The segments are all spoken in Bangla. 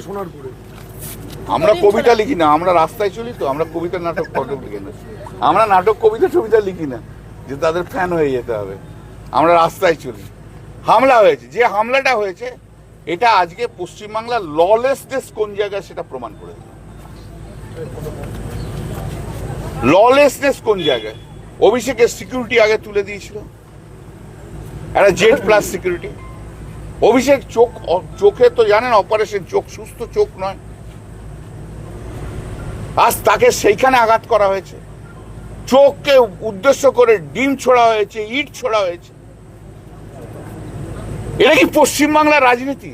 সোনারপুরে। আমরা কবিতা লিখি না, আমরা রাস্তায় চলি তো, আমরা কবিতা নাটক ফটক লিখি না, আমরা নাটক কবিতা টবিতা লিখি না যে তাদের ফ্যান হয়ে যেতে হবে। আমরা রাস্তায় চলি। হামলা হয়েছে, যে হামলাটা হয়েছে এটা আজকে পশ্চিমবাংলার ললেসনেস কোন জায়গায় সেটা প্রমাণ করে দিল। ললেসনেস কোন জায়গায়? অভিষেকের সিকিউরিটি আগে তুলে দিয়েছিল, একটা জেড প্লাস সিকিউরিটি। অভিষেক চোখে তো জানেন অপারেশন, চোখ সুস্থ চোখ নয়, আজ তাকে সেইখানে আঘাত করা হয়েছে। চোখকে উদ্দেশ্য করে ডিম ছোড়া হয়েছে, ইট ছোড়া হয়েছে। এটা কি পশ্চিমবাংলার রাজনীতি?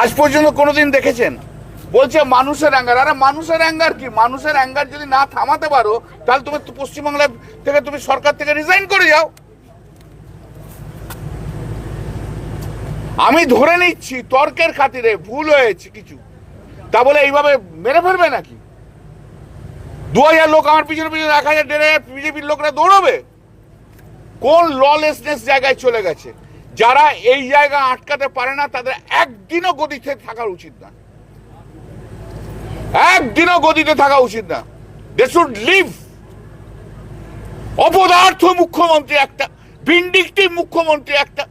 আজ পর্যন্ত কোনোদিন দেখেছেন? বলছে মানুষের অ্যাঙ্গার। আরে মানুষের অ্যাঙ্গার কি? মানুষের অ্যাঙ্গার যদি না থামাতে পারো তাহলে তুমি পশ্চিমবাংলা থেকে, তুমি সরকার থেকে রিজাইন করে যাও। আমি ধরে নিচ্ছি তর্কের খাতিরে ভুল হয়েছে কিছু, তা বলে এইভাবে মেরে ফেলবে নাকি? 2000 লোক আমার পিছনে পিছনে 1000 1500 বিজেপির লোকরা দৌড়বে? কোন ললেসনেস জায়গায় চলে গেছে? যারা এই জায়গা আটকাতে পারে না তাদের একদিনও গদিতে থাকা উচিত না, একদিনও গদিতে থাকা উচিত না। They should leave. অপদার্থ মুখ্যমন্ত্রী একটা, ভিন্ডিকটিভ মুখ্যমন্ত্রী একটা,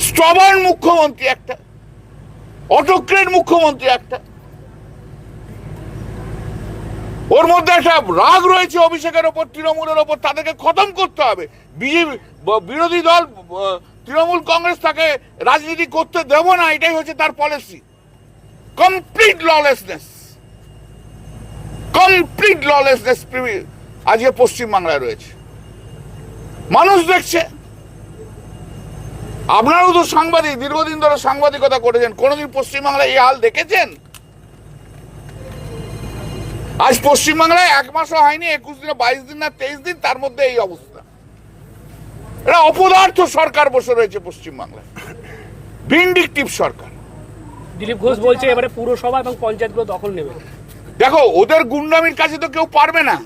স্ট্রবার্ন মুখ্যমন্ত্রী একটা, অটোক্রেট মুখ্যমন্ত্রী একটা। ওর মধ্যে একটা রাগ রয়েছে অভিষেকের ওপর, তৃণমূলের ওপর, তাদেরকে খতম করতে হবে। বিজেপি বিরোধী দল তৃণমূল কংগ্রেস তাকে রাজনীতি করতে দেব না, এটাই হচ্ছে তার policy. Complete lawlessness, complete lawlessness আজকে পশ্চিমবাংলায় রয়েছে। মানুষ দেখছে। আপনারাও তো সাংবাদিক, দীর্ঘদিন ধরে সাংবাদিকতা করেছেন, কোনোদিন পশ্চিমবাংলায় এই হাল দেখেছেন? আজ পশ্চিমবাংলায় 1 মাসও হয়নি, 21 দিনে 22 দিন না 23 দিন, তার মধ্যে এই অবস্থা। এটা অপদার্থ সরকার বসে রয়েছে পশ্চিমবাংলায়, ভিন্ডিকটিভ সরকার। দিলীপ ঘোষ বলছে এবারে পুরসভা এবং পঞ্চায়েতগুলো দখল নেবে। দেখো, ওদের গুন্ডামির কাছে তো কেউ পারবে না।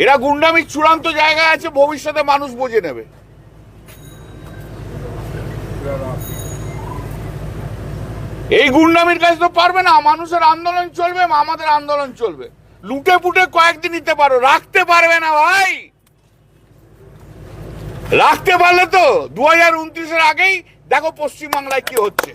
এরা গুন্ডামির চূড়ান্ত জায়গায় আছে, ভবিষ্যতে মানুষ বুঝে নেবে। এই গুন্ডামির কাছে তো পারবে না। মানুষের আন্দোলন চলবে, আমাদের আন্দোলন চলবে। লুটে পুটে কয়েকদিন নিতে পারো, রাখতে পারবে না ভাই। রাখতে পারলে তো 2029-এর আগেই দেখো পশ্চিমবাংলায় কি হচ্ছে।